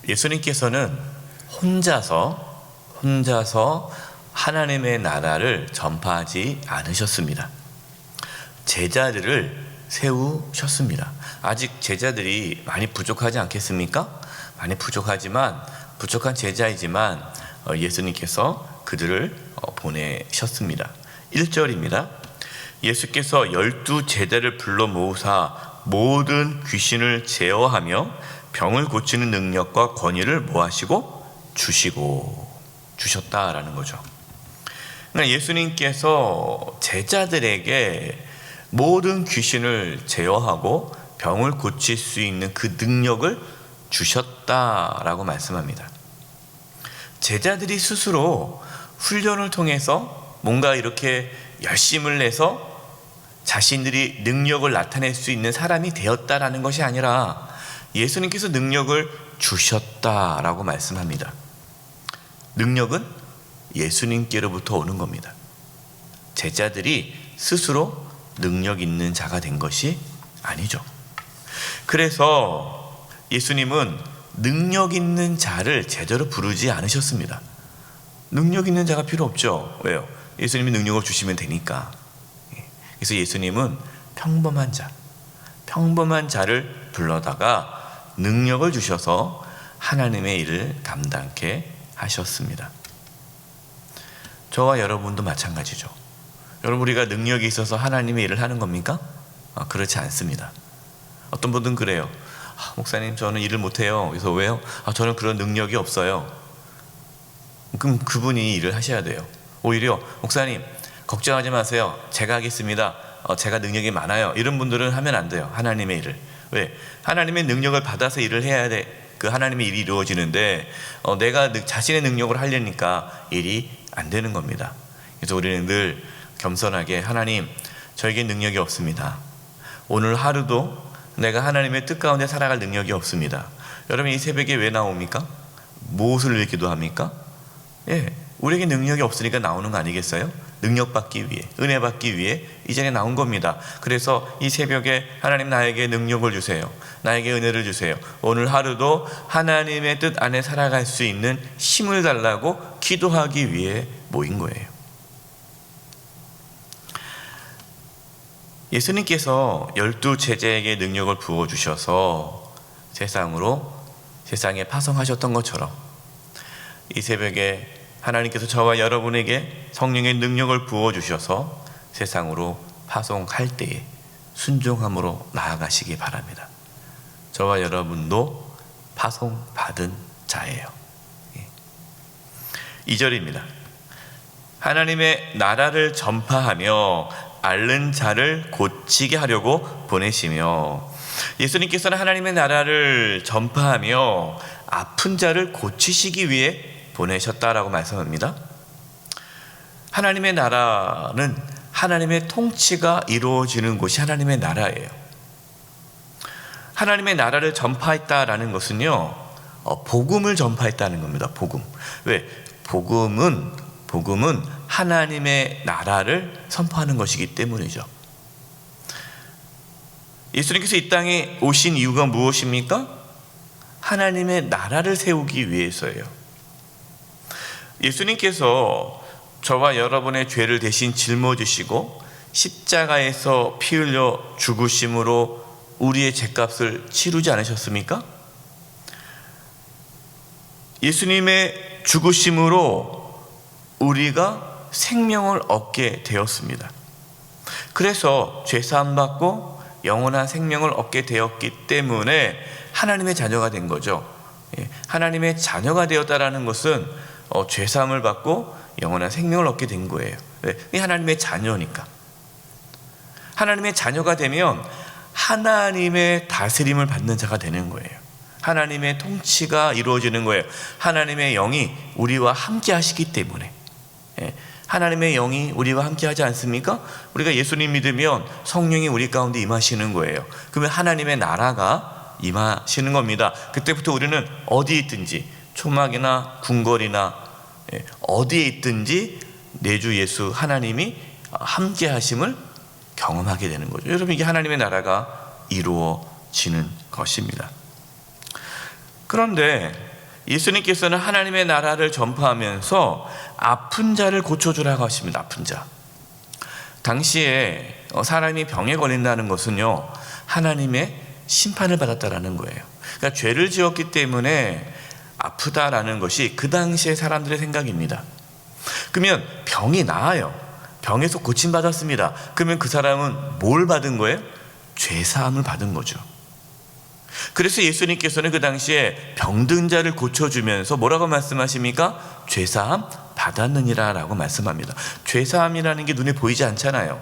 예수님께서는 혼자서 하나님의 나라를 전파하지 않으셨습니다. 제자들을 세우셨습니다. 아직 제자들이 많이 부족하지 않겠습니까? 많이 부족하지만, 부족한 제자이지만 예수님께서 그들을 보내셨습니다. 1절입니다. 예수께서 12 제자를 불러 모으사 모든 귀신을 제어하며 병을 고치는 능력과 권위를 뭐하시고? 주셨다라는 거죠. 그러니까 예수님께서 제자들에게 모든 귀신을 제어하고 병을 고칠 수 있는 그 능력을 주셨다라고 말씀합니다. 제자들이 스스로 훈련을 통해서 뭔가 이렇게 열심을 내서 자신들이 능력을 나타낼 수 있는 사람이 되었다라는 것이 아니라 예수님께서 능력을 주셨다라고 말씀합니다. 능력은 예수님께로부터 오는 겁니다. 제자들이 스스로 능력 있는 자가 된 것이 아니죠. 그래서 예수님은 능력 있는 자를 제자로 부르지 않으셨습니다. 능력 있는 자가 필요 없죠. 왜요? 예수님이 능력을 주시면 되니까. 그래서 예수님은 평범한 자를 불러다가 능력을 주셔서 하나님의 일을 감당케 하셨습니다. 저와 여러분도 마찬가지죠. 여러분, 우리가 능력이 있어서 하나님의 일을 하는 겁니까? 그렇지 않습니다. 어떤 분들은 그래요. 목사님, 저는 일을 못해요. 그래서 왜요? 저는 그런 능력이 없어요. 그럼 그분이 일을 하셔야 돼요. 오히려 목사님, 걱정하지 마세요. 제가 하겠습니다. 제가 능력이 많아요. 이런 분들은 하면 안 돼요. 하나님의 일을. 왜? 하나님의 능력을 받아서 일을 해야 돼. 그 하나님의 일이 이루어지는데 내가 자신의 능력을 하려니까 일이 안 되는 겁니다. 그래서 우리는 늘 겸손하게, 하나님, 저에게 능력이 없습니다. 오늘 하루도 내가 하나님의 뜻 가운데 살아갈 능력이 없습니다. 여러분, 이 새벽에 왜 나옵니까? 무엇을 위해 기도합니까? 우리에게 능력이 없으니까 나오는 거 아니겠어요? 능력 받기 위해, 은혜 받기 위해 이 자리에 나온 겁니다. 그래서 이 새벽에 하나님, 나에게 능력을 주세요. 나에게 은혜를 주세요. 오늘 하루도 하나님의 뜻 안에 살아갈 수 있는 힘을 달라고 기도하기 위해 모인 거예요. 예수님께서 12 제자에게 능력을 부어주셔서 세상에 파송하셨던 것처럼 이 새벽에 하나님께서 저와 여러분에게 성령의 능력을 부어주셔서 세상으로 파송할 때에 순종함으로 나아가시기 바랍니다. 저와 여러분도 파송받은 자예요. 2절입니다. 하나님의 나라를 전파하며 앓는 자를 고치게 하려고 보내시며, 예수님께서는 하나님의 나라를 전파하며 아픈 자를 고치시기 위해 보내셨다라고 말씀합니다. 하나님의 나라는 하나님의 통치가 이루어지는 곳이 하나님의 나라예요. 하나님의 나라를 전파했다라는 것은요, 복음을 전파했다는 겁니다. 복음. 왜? 복음은 하나님의 나라를 선포하는 것이기 때문이죠. 예수님께서 이 땅에 오신 이유가 무엇입니까? 하나님의 나라를 세우기 위해서예요. 예수님께서 저와 여러분의 죄를 대신 짊어지시고 십자가에서 피 흘려 죽으심으로 우리의 죄값을 치르지 않으셨습니까? 예수님의 죽으심으로 우리가 생명을 얻게 되었습니다. 그래서 죄사함 받고 영원한 생명을 얻게 되었기 때문에 하나님의 자녀가 된 거죠. 하나님의 자녀가 되었다라는 것은 죄사함을 받고 영원한 생명을 얻게 된 거예요. 하나님의 자녀니까. 하나님의 자녀가 되면 하나님의 다스림을 받는 자가 되는 거예요. 하나님의 통치가 이루어지는 거예요. 하나님의 영이 우리와 함께 하시기 때문에. 하나님의 영이 우리와 함께 하지 않습니까? 우리가 예수님 믿으면 성령이 우리 가운데 임하시는 거예요. 그러면 하나님의 나라가 임하시는 겁니다. 그때부터 우리는 어디에 있든지, 초막이나 궁궐이나 어디에 있든지 내 주 예수 하나님이 함께 하심을 경험하게 되는 거죠. 여러분, 이게 하나님의 나라가 이루어지는 것입니다. 그런데 예수님께서는 하나님의 나라를 전파하면서 아픈 자를 고쳐주라고 하십니다. 아픈 자. 당시에 사람이 병에 걸린다는 것은요, 하나님의 심판을 받았다라는 거예요. 그러니까 죄를 지었기 때문에 아프다라는 것이 그 당시의 사람들의 생각입니다. 그러면 병이 나아요. 병에서 고침받았습니다. 그러면 그 사람은 뭘 받은 거예요? 죄사함을 받은 거죠. 그래서 예수님께서는 그 당시에 병든 자를 고쳐주면서 뭐라고 말씀하십니까? 죄사함 받았느니라 라고 말씀합니다. 죄사함이라는 게 눈에 보이지 않잖아요.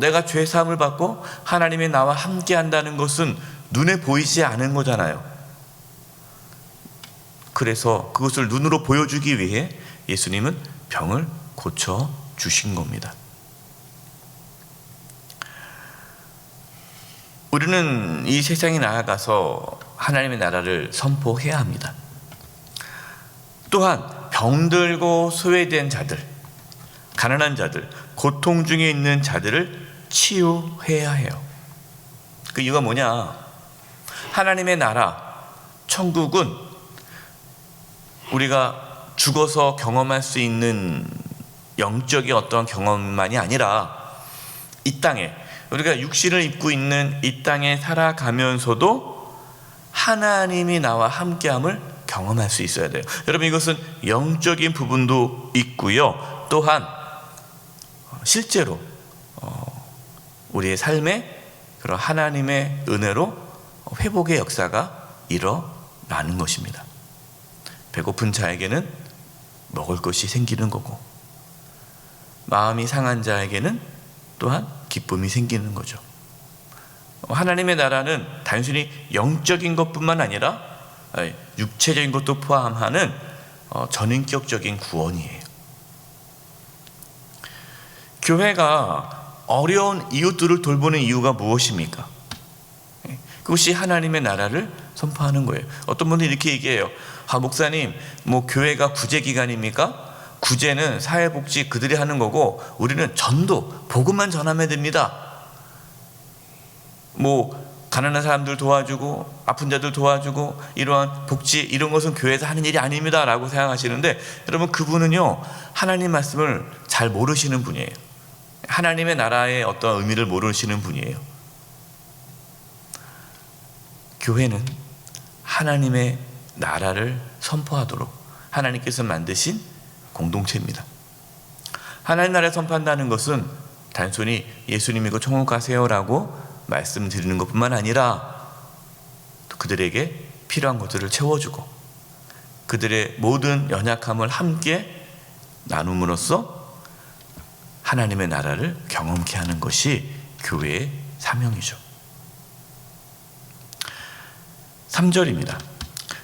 내가 죄사함을 받고 하나님이 나와 함께 한다는 것은 눈에 보이지 않은 거잖아요. 그래서 그것을 눈으로 보여주기 위해 예수님은 병을 고쳐주신 겁니다. 우리는 이 세상에 나아가서 하나님의 나라를 선포해야 합니다. 또한 병들고 소외된 자들, 가난한 자들, 고통 중에 있는 자들을 치유해야 해요. 그 이유가 뭐냐? 하나님의 나라, 천국은 우리가 죽어서 경험할 수 있는 영적인 어떤 경험만이 아니라 이 땅에 우리가 육신을 입고 있는 이 땅에 살아가면서도 하나님이 나와 함께함을 경험할 수 있어야 돼요. 여러분, 이것은 영적인 부분도 있고요. 또한 실제로 우리의 삶에 그런 하나님의 은혜로 회복의 역사가 일어나는 것입니다. 배고픈 자에게는 먹을 것이 생기는 거고, 마음이 상한 자에게는 또한 기쁨이 생기는 거죠. 하나님의 나라는 단순히 영적인 것뿐만 아니라 육체적인 것도 포함하는 전인격적인 구원이에요. 교회가 어려운 이웃들을 돌보는 이유가 무엇입니까? 그것이 하나님의 나라를 선포하는 거예요. 어떤 분들이 이렇게 얘기해요. 목사님, 교회가 구제기관입니까? 구제는 사회복지 그들이 하는 거고 우리는 전도, 복음만 전하면 됩니다. 가난한 사람들 도와주고 아픈 자들 도와주고 이러한 복지, 이런 것은 교회에서 하는 일이 아닙니다 라고 생각하시는데, 여러분, 그분은요 하나님 말씀을 잘 모르시는 분이에요. 하나님의 나라의 어떤 의미를 모르시는 분이에요. 교회는 하나님의 나라를 선포하도록 하나님께서 만드신 공동체입니다. 하나님 나라를 선포한다는 것은 단순히 예수님 믿고 천국 가세요라고 말씀드리는 것뿐만 아니라 또 그들에게 필요한 것들을 채워주고 그들의 모든 연약함을 함께 나눔으로써 하나님의 나라를 경험케 하는 것이 교회의 사명이죠. 3절입니다.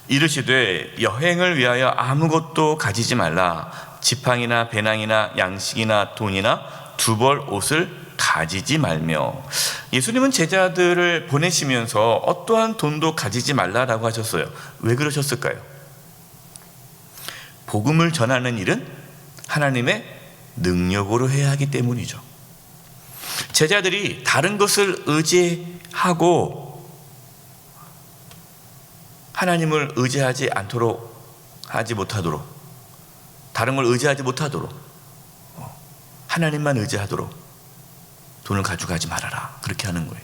이르시되 여행을 위하여 아무것도 가지지 말라. 지팡이나 배낭이나 양식이나 돈이나 두 벌 옷을 가지지 말며. 예수님은 제자들을 보내시면서 어떠한 돈도 가지지 말라라고 하셨어요. 왜 그러셨을까요? 복음을 전하는 일은 하나님의 능력으로 해야 하기 때문이죠. 제자들이 다른 것을 의지하고 하나님을 의지하지 못하도록, 다른 걸 의지하지 못하도록, 하나님만 의지하도록 돈을 가져가지 말아라, 그렇게 하는 거예요.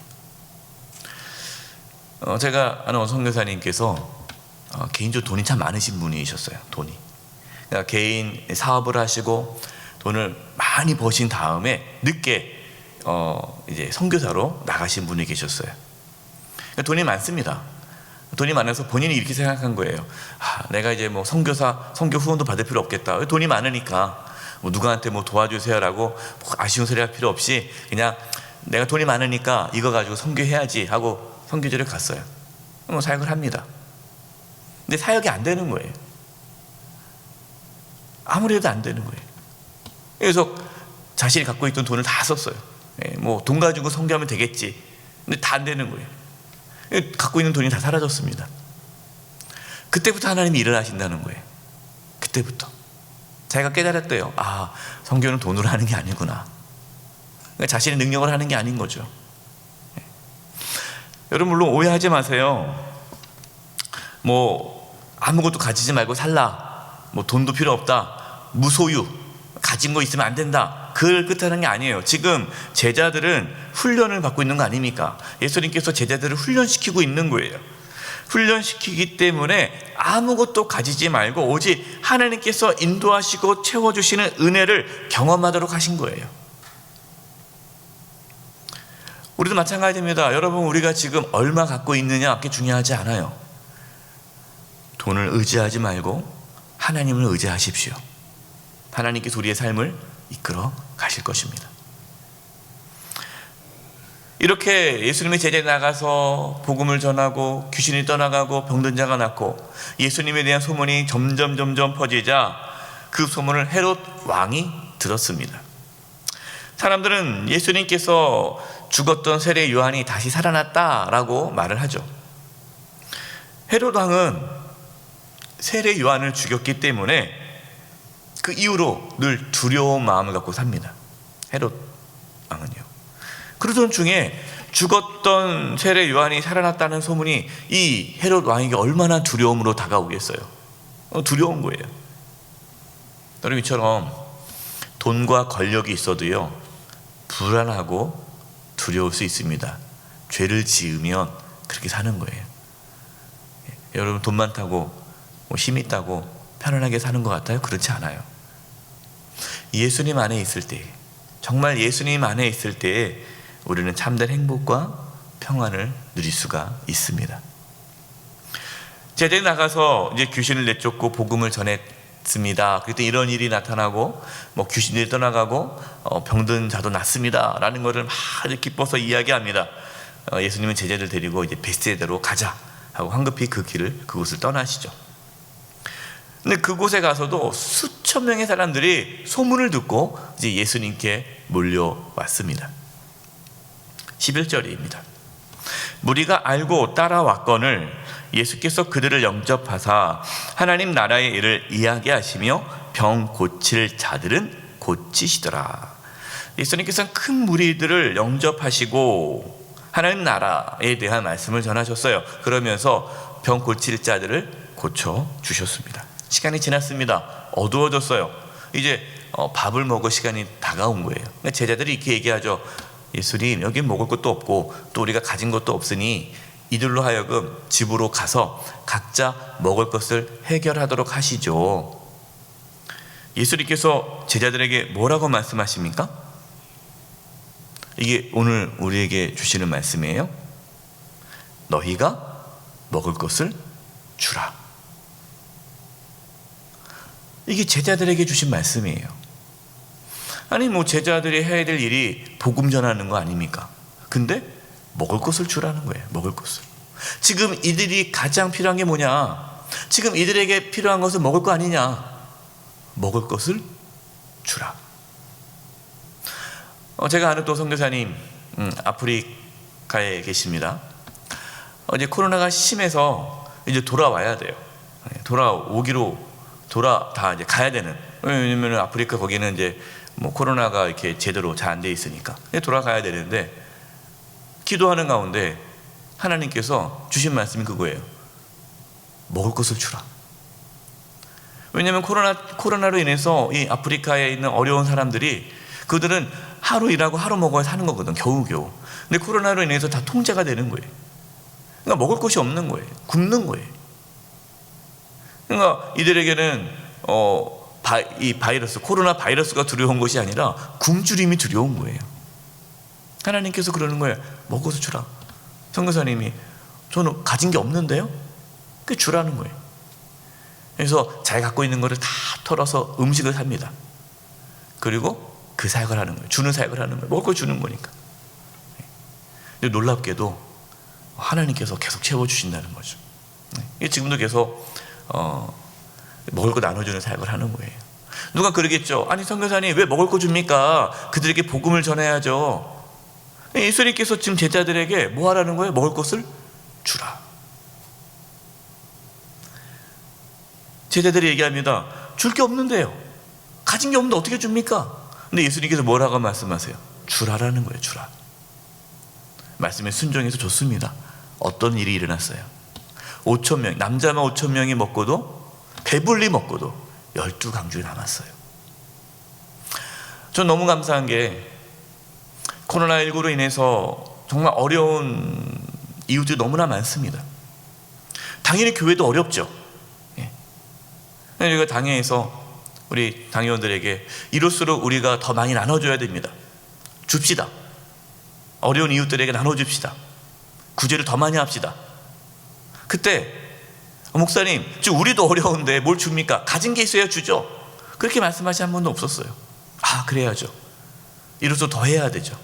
제가 아는 선교사님께서 개인적으로 돈이 참 많으신 분이셨어요. 돈이, 그러니까 개인 사업을 하시고 돈을 많이 버신 다음에 늦게 이제 선교사로 나가신 분이 계셨어요. 그러니까 돈이 많습니다. 돈이 많아서 본인이 이렇게 생각한 거예요. 내가 이제 선교사, 선교 후원도 받을 필요 없겠다. 돈이 많으니까 누구한테 도와주세요라고 아쉬운 소리 할 필요 없이 그냥 내가 돈이 많으니까 이거 가지고 선교해야지 하고 선교지를 갔어요. 사역을 합니다. 근데 사역이 안 되는 거예요. 아무리 해도 안 되는 거예요. 그래서 자신이 갖고 있던 돈을 다 썼어요. 돈 가지고 선교하면 되겠지. 근데 다 안 되는 거예요. 갖고 있는 돈이 다 사라졌습니다. 그때부터 하나님이 일을 하신다는 거예요. 그때부터 자기가 깨달았대요. 선교는 돈으로 하는 게 아니구나. 그러니까 자신의 능력을 하는 게 아닌 거죠. 여러분, 물론 오해하지 마세요. 아무것도 가지지 말고 살라. 뭐 돈도 필요 없다. 무소유. 가진 거 있으면 안 된다. 그걸 뜻하는 게 아니에요. 지금 제자들은 훈련을 받고 있는 거 아닙니까? 예수님께서 제자들을 훈련시키고 있는 거예요. 훈련시키기 때문에 아무것도 가지지 말고 오직 하나님께서 인도하시고 채워주시는 은혜를 경험하도록 하신 거예요. 우리도 마찬가지입니다. 여러분, 우리가 지금 얼마 갖고 있느냐 그게 중요하지 않아요. 돈을 의지하지 말고 하나님을 의지하십시오. 하나님께서 우리의 삶을 이끌어 가실 것입니다. 이렇게 예수님의 제자에 나가서 복음을 전하고 귀신이 떠나가고 병든 자가 낫고 예수님에 대한 소문이 점점 퍼지자 그 소문을 헤롯 왕이 들었습니다. 사람들은 예수님께서 죽었던 세례 요한이 다시 살아났다라고 말을 하죠. 헤롯 왕은 세례 요한을 죽였기 때문에 그 이후로 늘 두려운 마음을 갖고 삽니다. 헤롯 왕은요. 그러던 중에 죽었던 세례 요한이 살아났다는 소문이 이 헤롯 왕에게 얼마나 두려움으로 다가오겠어요. 두려운 거예요. 여러분, 이처럼 돈과 권력이 있어도요 불안하고 두려울 수 있습니다. 죄를 지으면 그렇게 사는 거예요. 여러분, 돈 많다고 힘 있다고 편안하게 사는 것 같아요? 그렇지 않아요. 예수님 안에 있을 때, 정말 예수님 안에 있을 때에 우리는 참된 행복과 평안을 누릴 수가 있습니다. 제자들이 나가서 이제 귀신을 내쫓고 복음을 전했습니다. 그때 이런 일이 나타나고 귀신들이 떠나가고 병든 자도 낫습니다 라는 것을 막 기뻐서 이야기합니다. 예수님은 제자들 데리고 이제 베스다로 가자 하고 황급히 그곳을 떠나시죠. 근데 그곳에 가서도 수천 명의 사람들이 소문을 듣고 이제 예수님께 몰려왔습니다. 11절입니다. 무리가 알고 따라왔거늘 예수께서 그들을 영접하사 하나님 나라의 일을 이야기하시며 병 고칠 자들은 고치시더라. 예수님께서는 큰 무리들을 영접하시고 하나님 나라에 대한 말씀을 전하셨어요. 그러면서 병 고칠 자들을 고쳐주셨습니다. 시간이 지났습니다. 어두워졌어요. 이제 밥을 먹을 시간이 다가온 거예요. 제자들이 이렇게 얘기하죠. 예수님, 여기 먹을 것도 없고 또 우리가 가진 것도 없으니 이들로 하여금 집으로 가서 각자 먹을 것을 해결하도록 하시죠. 예수님께서 제자들에게 뭐라고 말씀하십니까? 이게 오늘 우리에게 주시는 말씀이에요. 너희가 먹을 것을 주라. 이게 제자들에게 주신 말씀이에요. 아니 제자들이 해야 될 일이 복음 전하는 거 아닙니까? 근데 먹을 것을 주라는 거예요. 먹을 것을. 지금 이들이 가장 필요한 게 뭐냐? 지금 이들에게 필요한 것은 먹을 거 아니냐? 먹을 것을 주라. 제가 아는 또 선교사님 아프리카에 계십니다. 이제 코로나가 심해서 이제 돌아와야 돼요. 다 이제 가야 되는. 왜냐면 아프리카 거기는 이제 코로나가 이렇게 제대로 잘 안 돼 있으니까 돌아가야 되는데, 기도하는 가운데 하나님께서 주신 말씀이 그거예요. 먹을 것을 주라. 왜냐하면 코로나로 인해서 이 아프리카에 있는 어려운 사람들이, 그들은 하루 일하고 하루 먹어야 사는 거거든, 겨우겨우. 근데 코로나로 인해서 다 통제가 되는 거예요. 그러니까 먹을 것이 없는 거예요. 굶는 거예요. 그러니까 이들에게는 이 바이러스, 코로나 바이러스가 두려운 것이 아니라 굶주림이 두려운 거예요. 하나님께서 그러는 거예요. 먹어서 주라. 선교사님이 저는 가진 게 없는데요? 그 주라는 거예요. 그래서 자기 갖고 있는 거를 다 털어서 음식을 삽니다. 그리고 그 사역을 하는 거예요. 주는 사역을 하는 거예요. 먹을 거 주는 거니까. 근데 놀랍게도 하나님께서 계속 채워주신다는 거죠. 지금도 계속 먹을 거 나눠주는 사역을 하는 거예요. 누가 그러겠죠. 아니 선교사님 왜 먹을 거 줍니까? 그들에게 복음을 전해야죠. 예수님께서 지금 제자들에게 뭐 하라는 거예요? 먹을 것을 주라. 제자들이 얘기합니다. 줄 게 없는데요. 가진 게 없는데 어떻게 줍니까? 근데 예수님께서 뭐라고 말씀하세요? 주라라는 거예요. 주라. 말씀에 순종해서 줬습니다. 어떤 일이 일어났어요? 5,000명, 남자만 5,000명이 먹고도, 배불리 먹고도 12강주에 남았어요. 전 너무 감사한 게 코로나19로 인해서 정말 어려운 이유들이 너무나 많습니다. 당연히 교회도 어렵죠. 우리가 당회에서 우리 당회원들에게 이럴수록 우리가 더 많이 나눠줘야 됩니다. 줍시다. 어려운 이웃들에게 나눠줍시다. 구제를 더 많이 합시다. 그때 목사님, 지금 우리도 어려운데 뭘 줍니까? 가진 게 있어야 주죠. 그렇게 말씀하신 한 번도 없었어요. 아, 그래야죠. 이럴수록 더 해야 되죠.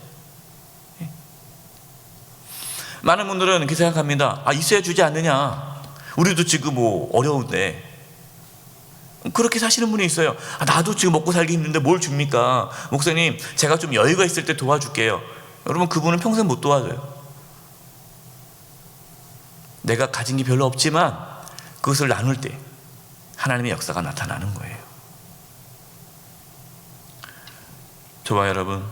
많은 분들은 이렇게 생각합니다. 아, 있어야 주지 않느냐. 우리도 지금 뭐 어려운데. 그렇게 사시는 분이 있어요. 아, 나도 지금 먹고 살기 힘든데 뭘 줍니까? 목사님, 제가 좀 여유가 있을 때 도와줄게요. 여러분, 그분은 평생 못 도와줘요. 내가 가진 게 별로 없지만 그것을 나눌 때 하나님의 역사가 나타나는 거예요. 저와 여러분,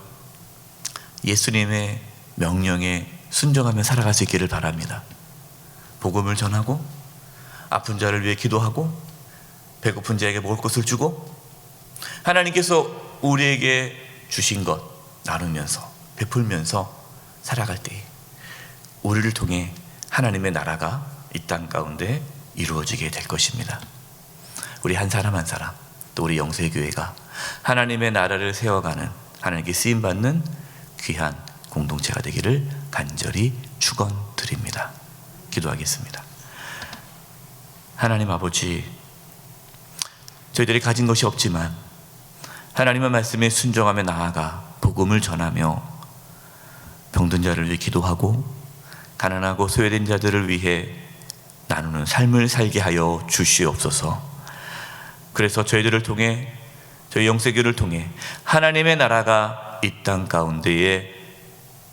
예수님의 명령에 순종하며 살아갈 수 있기를 바랍니다. 복음을 전하고, 아픈 자를 위해 기도하고, 배고픈 자에게 먹을 것을 주고, 하나님께서 우리에게 주신 것 나누면서, 베풀면서 살아갈 때 우리를 통해 하나님의 나라가 이 땅 가운데 이루어지게 될 것입니다. 우리 한 사람 한 사람, 또 우리 영세교회가 하나님의 나라를 세워가는, 하나님께 쓰임받는 귀한 공동체가 되기를 간절히 축원드립니다. 기도하겠습니다. 하나님 아버지, 저희들이 가진 것이 없지만 하나님의 말씀에 순종하며 나아가 복음을 전하며 병든 자를 위해 기도하고 가난하고 소외된 자들을 위해 나누는 삶을 살게 하여 주시옵소서. 그래서 저희들을 통해, 저희 영세교를 통해 하나님의 나라가 이 땅 가운데에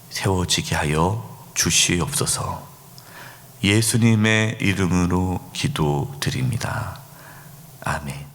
세워지게 하여 주시옵소서. 예수님의 이름으로 기도드립니다. 아멘.